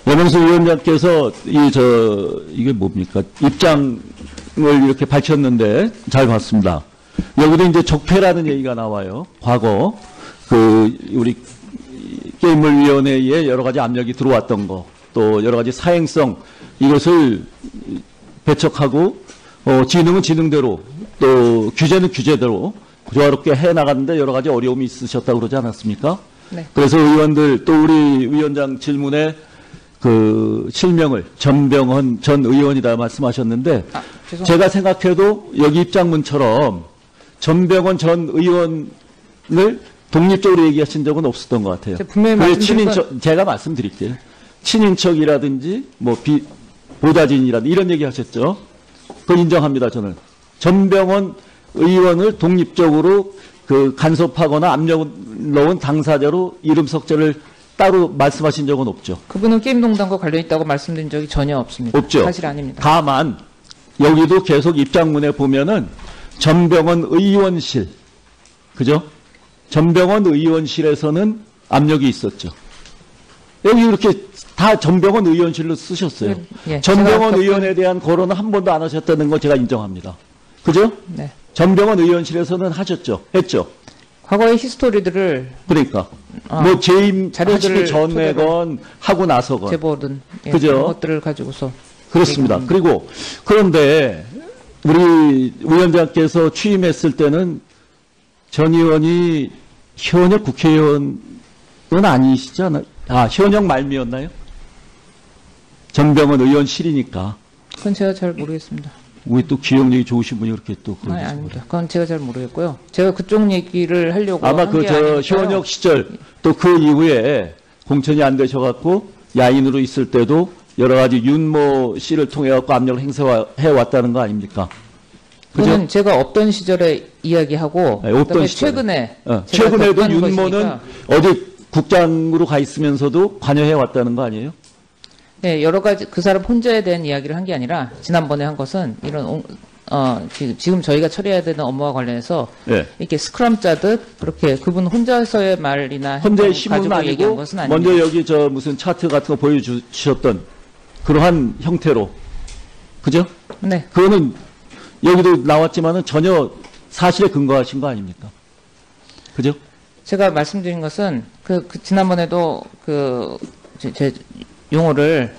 염영수 위원장께서 이게 뭡니까? 입장을 이렇게 밝혔는데 잘 봤습니다. 여기도 이제 적폐라는 얘기가 나와요. 과거 우리 게임물위원회에 여러 가지 압력이 들어왔던 거, 또 여러 가지 사행성 이것을 배척하고 진흥은 진흥대로 또 규제는 규제대로 조화롭게 해 나가는데 여러 가지 어려움이 있으셨다고 그러지 않았습니까? 네. 그래서 의원들 또 우리 위원장 질문에 실명을 전병헌 전 의원이다 말씀하셨는데 제가 생각해도 여기 입장문처럼 전병헌 전 의원을 독립적으로 얘기하신 적은 없었던 것 같아요. 그 친인척, 제가 말씀드릴게요. 친인척이라든지 보좌진이라든지 이런 얘기 하셨죠. 그걸 인정합니다, 저는. 전병헌 의원을 독립적으로 간섭하거나 압력을 넣은 당사자로 이름 석자를 따로 말씀하신 적은 없죠. 그분은 게임농단과 관련 있다고 말씀드린 적이 전혀 없습니다. 없죠. 사실 아닙니다. 다만 여기도 계속 입장문에 보면은 전병헌 의원실, 그죠? 전병헌 의원실에서는 압력이 있었죠. 여기 이렇게 다 전병헌 의원실로 쓰셨어요. 예, 전병헌 의원에 대한 거론은 한 번도 안 하셨다는 거 제가 인정합니다. 그죠? 네. 전병헌 의원실에서는 했죠. 과거의 히스토리들을 그러니까 재임 자료들을 전내건 하고 나서건 제보든 그죠? 그런 것들을 가지고서 그렇습니다. 그리고 그런데 우리 위원장께서 취임했을 때는 전 의원이 현역 국회의원은 아니시지 않아요? 현역 말미였나요? 전병헌 의원실이니까. 그건 제가 잘 모르겠습니다. 왜 또 기억력이 좋으신 분이 그렇게 또 그러세요? 아닙니다. 그건 제가 잘 모르겠고요. 제가 그쪽 얘기를 하려고 아마 현역 시절 또 그 이후에 공천이 안 되셔갖고 야인으로 있을 때도 여러 가지 윤모 씨를 통해 갖고 압력을 행사해 왔다는 거 아닙니까? 그건 제가 없던 시절에 이야기하고 없던 시절에. 최근에도 윤모는 어디 국장으로 가 있으면서도 관여해 왔다는 거 아니에요? 네, 여러 가지 그 사람 혼자에 대한 이야기를 한 게 아니라 지난번에 한 것은 이런 지금 저희가 처리해야 되는 업무와 관련해서 이렇게 스크럼 짜듯 그렇게 그분 혼자서의 말이나 혼자의 신문은 가지고 얘기한 아니고 것은 아닙니다. 먼저 여기 무슨 차트 같은 거 보여주셨던 그러한 형태로 그죠? 네. 그거는 여기도 나왔지만은 전혀 사실에 근거하신 거 아닙니까? 그죠? 제가 말씀드린 것은 지난번에도 제 용어를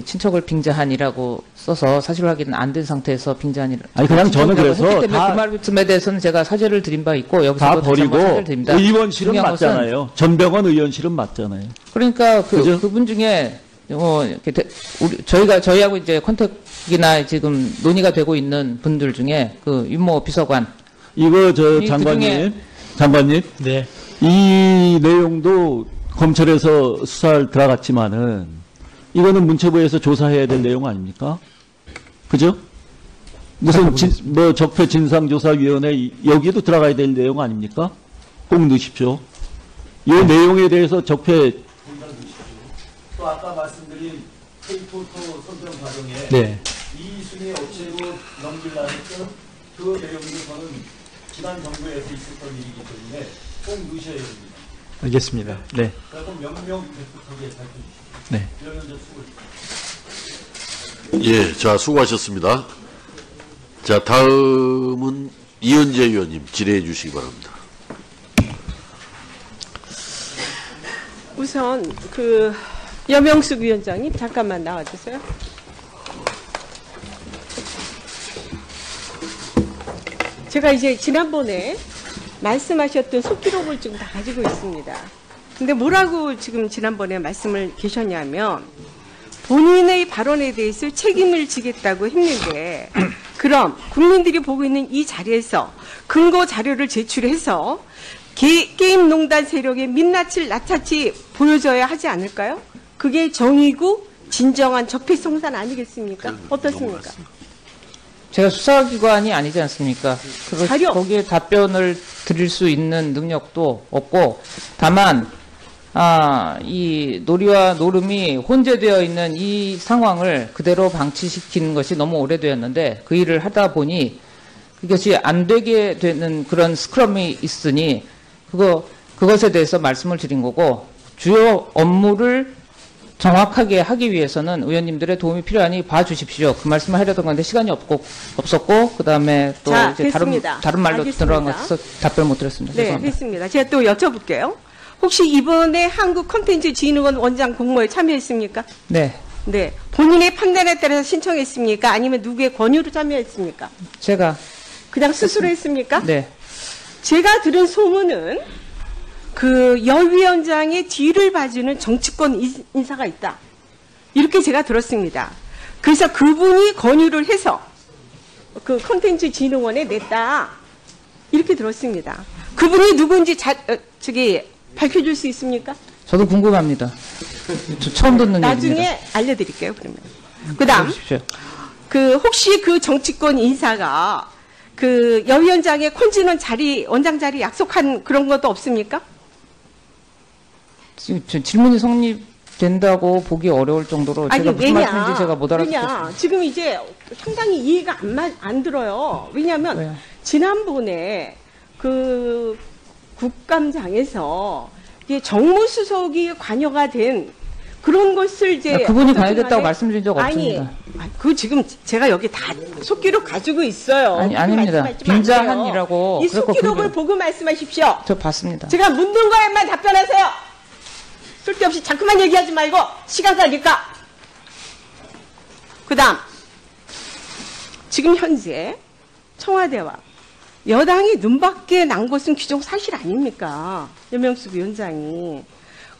친척을 빙자한이라고 써서 사실 확인은 안 된 상태에서 빙자한이라고. 아니 그냥 저는 그래서 그 말씀에 대해서는 제가 사죄를 드린 바 있고 여기서 다 버리고 의원실은 맞잖아요. 전병헌 의원실은 맞잖아요. 그러니까 그분 중에 저희하고 이제 컨택이나 지금 논의가 되고 있는 분들 중에 윤모 비서관 이거 장관님 네. 이 내용도 검찰에서 수사를 들어갔지만은 이거는 문체부에서 조사해야 될 내용 아닙니까? 그죠? 무슨 적폐 진상조사위원회 여기도 들어가야 될 내용 아닙니까? 꼭 넣으십시오. 이 내용에 대해서 적폐 또 아까 말씀드린 K-포토 선정 과정에 이순위 업체로 넘기려는 그 내용도 저는 지난 정부에서 있었던 일이기 때문에 꼭 넣으셔야 됩니다. 알겠습니다. 네. 그래서 명명백백하게 밝혀주시죠. 네. 이러면 수고. 예, 자 수고하셨습니다. 자 다음은 이현재 의원님 질의해 주시기 바랍니다. 우선 염영숙 위원장님 잠깐만 나와주세요. 제가 이제 지난번에 말씀하셨던 속기록을 지금 다 가지고 있습니다. 근데 뭐라고 지금 지난번에 말씀을 계셨냐면 본인의 발언에 대해서 책임을 지겠다고 했는데 그럼 국민들이 보고 있는 이 자리에서 근거 자료를 제출해서 게임농단 세력의 민낯을 낱낱이 보여줘야 하지 않을까요? 그게 정의고 진정한 적폐송산 아니겠습니까? 어떻습니까? 제가 수사기관이 아니지 않습니까? 거기에 답변을 드릴 수 있는 능력도 없고, 다만, 이 놀이와 노름이 혼재되어 있는 이 상황을 그대로 방치시키는 것이 너무 오래되었는데, 그 일을 하다 보니 그것이 안 되게 되는 그런 스크럼이 있으니, 그것에 대해서 말씀을 드린 거고, 주요 업무를 정확하게 하기 위해서는 의원님들의 도움이 필요하니 봐주십시오. 그 말씀을 하려던 건데 시간이 없었고 그다음에 또 자, 이제 됐습니다. 다른 말로 알겠습니다. 들어간 것 같아서 답변 못 드렸습니다. 네, 죄송합니다. 됐습니다. 제가 또 여쭤볼게요. 혹시 이번에 한국콘텐츠진흥원 원장 공모에 참여했습니까? 네, 네. 본인의 판단에 따라서 신청했습니까? 아니면 누구의 권유로 참여했습니까? 제가 그냥 스스로 했습니까? 네. 제가 들은 소문은 그 여 위원장의 뒤를 봐주는 정치권 인사가 있다. 이렇게 제가 들었습니다. 그래서 그분이 권유를 해서 그 콘텐츠진흥원에 냈다. 이렇게 들었습니다. 그분이 누군지 밝혀줄 수 있습니까? 저도 궁금합니다. 저 처음 듣는 나중에 얘기입니다. 알려드릴게요. 그러면. 그다음 해주십시오. 그 혹시 그 정치권 인사가 그 여 위원장의 콘진원 원장 자리 약속한 그런 것도 없습니까? 지금 질문이 성립된다고 보기 어려울 정도로 제가 무슨 말씀인지 제가 못 알아듣겠습니다. 왜냐, 지금 이제 상당히 이해가 안 들어요. 왜냐하면 왜요? 지난번에 그 국감장에서 이게 정무수석이 관여가 된 그런 것을 이제 그분이 어떻게 관여됐다고 간에- 말씀드린 적 아니, 없습니다. 그 지금 제가 여기 다 속기록 가지고 있어요. 아니, 그렇게 아닙니다. 말씀하시면 안 빈자한이라고 돼요. 이 그랬고 속기록을 그게- 보고 말씀하십시오. 저 봤습니다. 제가 묻는 거에만 답변하세요. 쓸데없이 자꾸만 얘기하지 말고 시간 끌니까. 그다음 지금 현재 청와대와 여당이 눈밖에 난 것은 규정 사실 아닙니까? 여명숙 위원장이.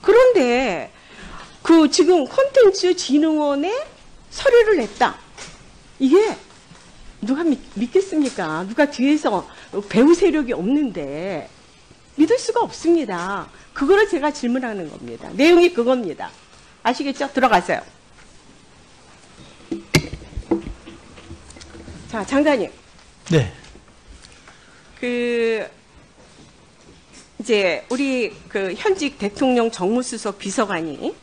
그런데 그 지금 콘텐츠진흥원에 서류를 냈다. 이게 누가 믿겠습니까? 누가 뒤에서 배우 세력이 없는데 믿을 수가 없습니다. 그거를 제가 질문하는 겁니다. 내용이 그겁니다. 아시겠죠? 들어가세요. 자, 장관님. 네. 이제 우리 그 현직 대통령 정무수석 비서관이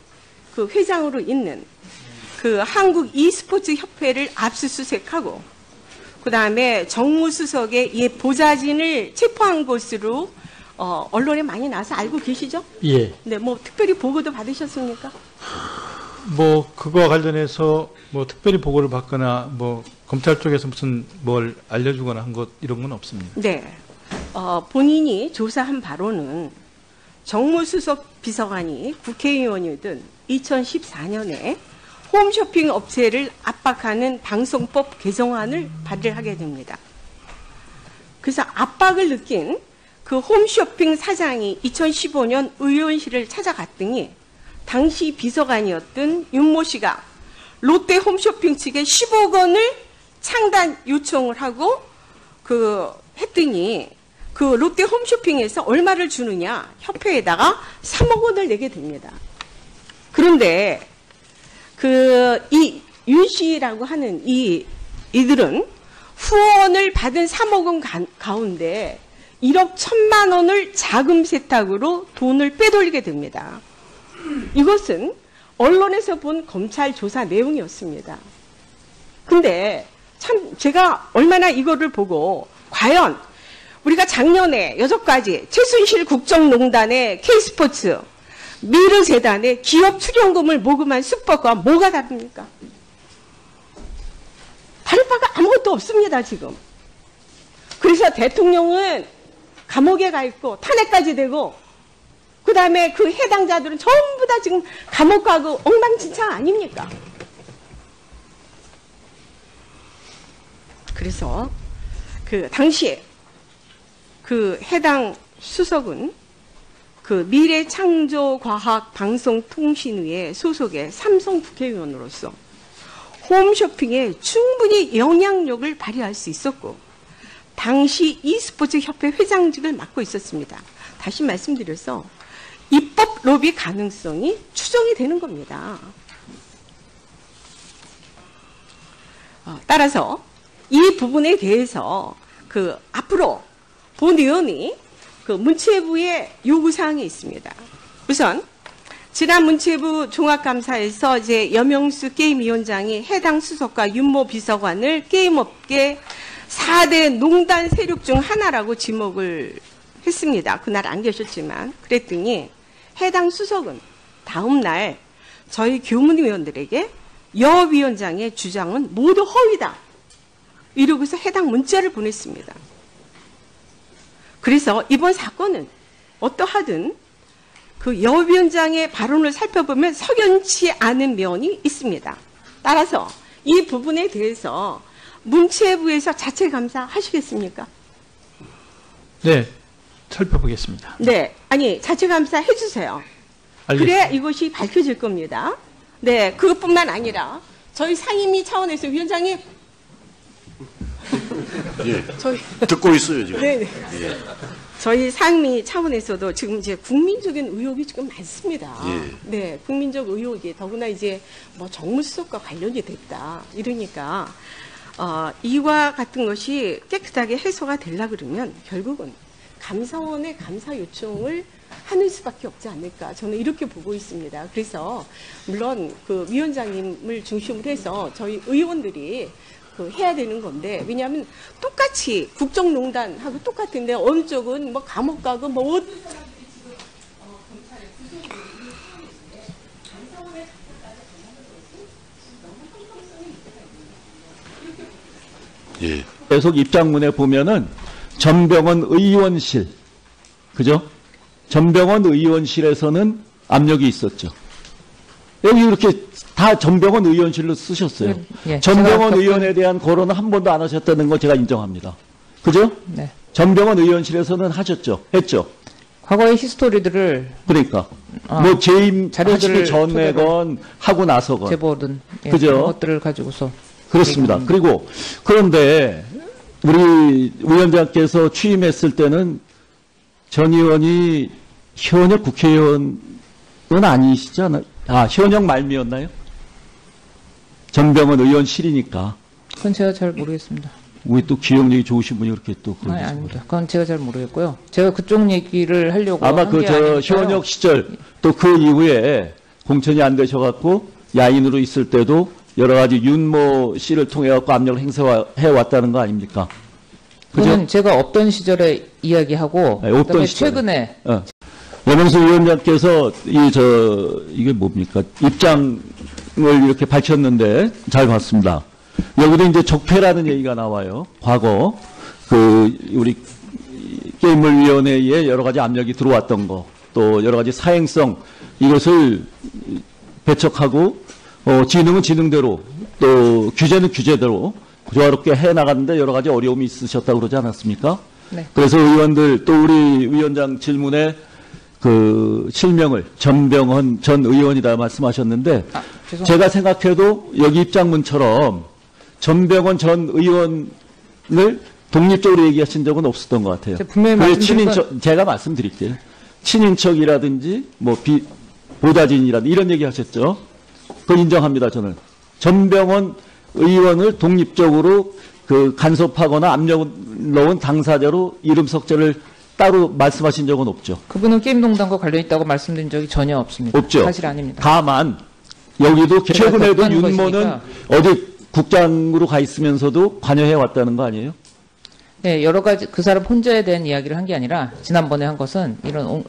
그 회장으로 있는 그 한국 e스포츠 협회를 압수수색하고 그 다음에 정무수석의 이 보좌진을 체포한 것으로 언론에 많이 나와서 알고 계시죠? 예. 네, 뭐 특별히 보고도 받으셨습니까? 뭐 그거와 관련해서 뭐 특별히 보고를 받거나 뭐 검찰 쪽에서 무슨 뭘 알려주거나 한 것 이런 건 없습니다. 네. 본인이 조사한 바로는 정무수석 비서관이 국회의원이든 2014년에 홈쇼핑 업체를 압박하는 방송법 개정안을 발의하게 됩니다. 그래서 압박을 느낀 그 홈쇼핑 사장이 2015년 의원실을 찾아갔더니 당시 비서관이었던 윤모 씨가 롯데 홈쇼핑 측에 10억 원을 창단 요청을 하고 했더니 그 롯데 홈쇼핑에서 얼마를 주느냐? 협회에다가 3억 원을 내게 됩니다. 그런데 이 윤 씨라고 하는 이들은 후원을 받은 3억 원 가운데 1억 1천만 원을 자금 세탁으로 돈을 빼돌리게 됩니다. 이것은 언론에서 본 검찰 조사 내용이었습니다. 근데 참 제가 얼마나 이거를 보고 과연 우리가 작년에 6가지 최순실 국정농단의 K스포츠 미르재단의 기업 출연금을 모금한 수법과 뭐가 다릅니까? 다를 바가 아무것도 없습니다, 지금. 그래서 대통령은 감옥에 가 있고 탄핵까지 되고 그 다음에 그 해당자들은 전부 다 지금 감옥 가고 엉망진창 아닙니까? 그래서 당시에 해당 수석은 미래창조과학방송통신위의 소속의 삼성 국회의원으로서 홈쇼핑에 충분히 영향력을 발휘할 수 있었고 당시 e스포츠 협회 회장직을 맡고 있었습니다. 다시 말씀드려서 입법 로비 가능성이 추정이 되는 겁니다. 따라서 이 부분에 대해서 앞으로 본 의원이 문체부의 요구사항이 있습니다. 우선 지난 문체부 종합감사에서 이제 여명수 게임위원장이 해당 수석과 윤모 비서관을 게임업계 4대 농단 세력 중 하나라고 지목을 했습니다. 그날 안 계셨지만 그랬더니 해당 수석은 다음 날 저희 교문위원들에게 여 위원장의 주장은 모두 허위다. 이러고서 해당 문자를 보냈습니다. 그래서 이번 사건은 어떠하든 그 여 위원장의 발언을 살펴보면 석연치 않은 면이 있습니다. 따라서 이 부분에 대해서 문체부에서 자체 감사하시겠습니까? 네, 살펴보겠습니다. 네, 아니 자체 감사 해주세요. 알겠습니다. 그래야 이것이 밝혀질 겁니다. 네, 그것뿐만 아니라 저희 상임위 차원에서 위원장님, 예. 저희 듣고 있어요, 지금. 네, 네. 예. 저희 상임위 차원에서도 지금 이제 국민적인 의혹이 지금 많습니다. 예. 네, 국민적 의혹이 더구나 이제 뭐 정무수석과 관련이 됐다 이러니까 이와 같은 것이 깨끗하게 해소가 되려 그러면 결국은 감사원의 감사 요청을 하는 수밖에 없지 않을까 저는 이렇게 보고 있습니다. 그래서 물론 그 위원장님을 중심으로 해서 저희 의원들이 그 해야 되는 건데 왜냐하면 똑같이 국정농단하고 똑같은데 어느 쪽은 뭐 감옥 가고 뭐 예. 계속 입장문에 보면은 전병헌 의원실, 그죠? 전병헌 의원실에서는 압력이 있었죠. 여기 이렇게 다 전병헌 의원실로 쓰셨어요. 예, 전병헌 제가 의원에 대한 거론은 한 번도 안 하셨다는 거 제가 인정합니다. 그죠? 네. 전병헌 의원실에서는 하셨죠. 했죠. 과거의 히스토리들을 그러니까 뭐 재임 자료들을 하시기 전에건 하고 나서건 제보든 예, 그죠? 그런 것들을 가지고서 그렇습니다. 얘기합니다. 그리고 그런데 우리 위원장께서 취임했을 때는 전 의원이 현역 국회의원은 아니시지 않아요? 아, 현역 말미였나요? 전병헌 의원실이니까. 그건 제가 잘 모르겠습니다. 우리 또 기억력이 좋으신 분이 그렇게 또. 아니, 아닙니다. 그건 제가 잘 모르겠고요. 제가 그쪽 얘기를 하려고 아마 한 그 게 저 아니니까요. 현역 시절 또 그 이후에 공천이 안 되셔갖고 야인으로 있을 때도 여러 가지 윤모 씨를 통해 갖고 압력을 행사해 왔다는 거 아닙니까? 그죠? 그건 제가 없던 시절에 이야기하고 네, 없던 그다음에 시절에. 최근에 염영수 위원장께서 이게 뭡니까? 입장을 이렇게 밝혔는데 잘 봤습니다. 여기도 이제 적폐라는 얘기가 나와요. 과거 우리 게임물위원회에 여러 가지 압력이 들어왔던 거, 또 여러 가지 사행성 이것을 배척하고 진흥은 진흥대로 또 규제는 규제대로 조화롭게 해 나갔는데 여러 가지 어려움이 있으셨다고 그러지 않았습니까? 네. 그래서 의원들 또 우리 위원장 질문에 그 실명을 전병헌 전 의원이다 말씀하셨는데 죄송합니다. 제가 생각해도 여기 입장문처럼 전병헌 전 의원을 독립적으로 얘기하신 적은 없었던 것 같아요. 제가 분명히 그게 말씀드린 친인척, 제가 말씀드릴게요. 친인척이라든지 뭐 보좌진이라든지 이런 얘기 하셨죠. 그걸 인정합니다, 저는. 전병헌 의원을 독립적으로 그 간섭하거나 압력을 넣은 당사자로 이름 석자를 따로 말씀하신 적은 없죠. 그분은 게임농단과 관련 있다고 말씀드린 적이 전혀 없습니다. 없죠. 사실 아닙니다. 다만 여기도 제가 최근에도 겪은 윤모는 것이니까. 어디 국장으로 가 있으면서도 관여해 왔다는 거 아니에요? 네, 여러 가지 그 사람 혼자에 대한 이야기를 한 게 아니라 지난번에 한 것은 이런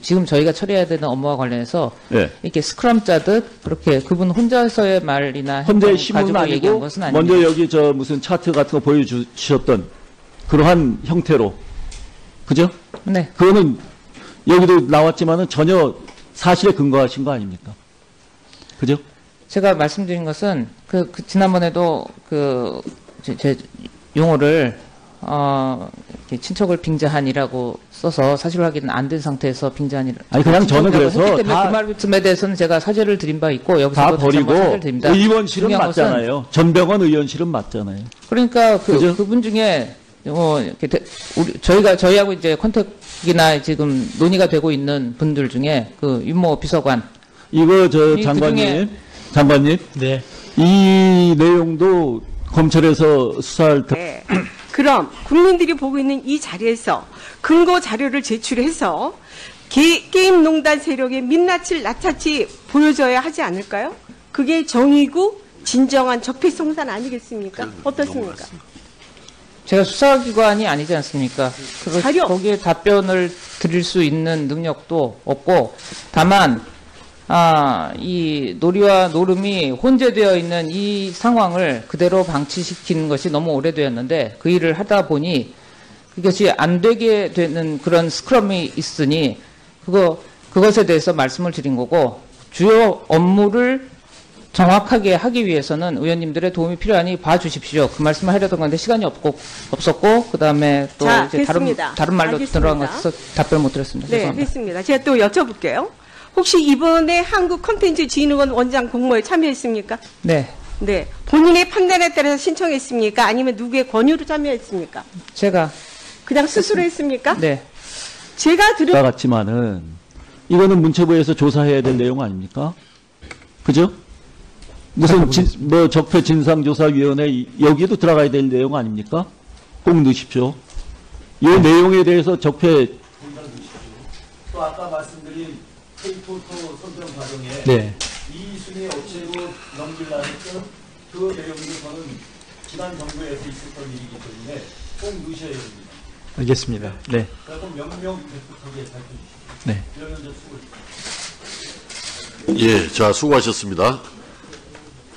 지금 저희가 처리해야 되는 업무와 관련해서 예. 이렇게 스크럼 짜듯 그렇게 그분 혼자서의 말이나 현재 행동 신문은 가지고 얘기한 아니고 것은 아닙니다. 먼저 여기 저 무슨 차트 같은 거 보여주셨던 그러한 형태로 그죠? 네, 그거는 여기도 나왔지만은 전혀 사실에 근거하신 거 아닙니까? 그죠? 제가 말씀드린 것은 지난번에도 제 용어를 이렇게 친척을 빙자한이라고 써서 사실 확인은 안 된 상태에서 빙자한이라. 아니, 그냥 저는 그래서 했기 때문에 다- 그 말씀에 대해서는 제가 사죄를 드린 바 있고 다 여기서도 다시 버리고 한번 사죄를 드립니다. 의원실은 중요한 것은 맞잖아요. 전병헌 의원실은 맞잖아요. 그러니까 그죠? 그분 중에 이렇게 저희하고 이제 컨택이나 지금 논의가 되고 있는 분들 중에 그 윤모 비서관 이거 저 이 장관님 네. 이 내용도 검찰에서 수사를 네. 그럼 국민들이 보고 있는 이 자리에서 근거 자료를 제출해서 게임농단 세력의 민낯을 낱낱이 보여줘야 하지 않을까요? 그게 정의고 진정한 적폐청산 아니겠습니까? 어떻습니까? 제가 수사기관이 아니지 않습니까? 자료. 거기에 답변을 드릴 수 있는 능력도 없고 다만 이 놀이와 노름이 혼재되어 있는 이 상황을 그대로 방치시키는 것이 너무 오래되었는데 그 일을 하다 보니 그것이 안 되게 되는 그런 스크럼이 있으니 그것에 대해서 말씀을 드린 거고, 주요 업무를 정확하게 하기 위해서는 의원님들의 도움이 필요하니 봐주십시오. 그 말씀을 하려던 건데 시간이 없었고, 그 다음에 또 자, 이제 됐습니다. 다른 말로 알겠습니다. 들어가서 답변 못 드렸습니다. 네, 죄송합니다. 됐습니다. 제가 또 여쭤볼게요. 혹시 이번에 한국콘텐츠진흥원 원장 공모에 참여했습니까? 네, 네. 본인의 판단에 따라서 신청했습니까? 아니면 누구의 권유로 참여했습니까? 제가 그냥 스스로 했습니까? 네. 제가 들은 다 같지만은 이거는 문체부에서 조사해야 될 내용 아닙니까? 그죠? 무슨 적폐 진상조사위원회 여기도 들어가야 될 내용 아닙니까? 꼭 넣으십시오. 이 내용에 대해서 적폐 또 아까 말씀드린 K포토 선정 과정에 네. 이순의 업체로 넘기려 했던 그 내용도 저는 지난 정부에서 있었던 일이기 때문에 꼭 넣으셔야 됩니다. 알겠습니다. 네. 그래서 명명백백하게 살펴주십시오. 네. 이런 점 수고했습니다. 예, 자, 수고하셨습니다.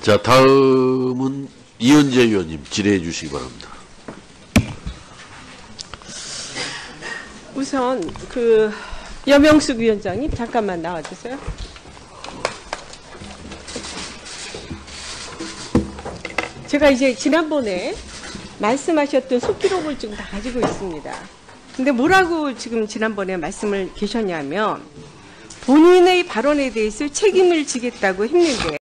자, 다음은 이현재 의원님 질의해 주시기 바랍니다. 우선 여명숙 위원장님 잠깐만 나와주세요. 제가 이제 지난번에 말씀하셨던 속기록을 지금 다 가지고 있습니다. 근데 뭐라고 지금 지난번에 말씀을 계셨냐면 본인의 발언에 대해서 책임을 지겠다고 했는데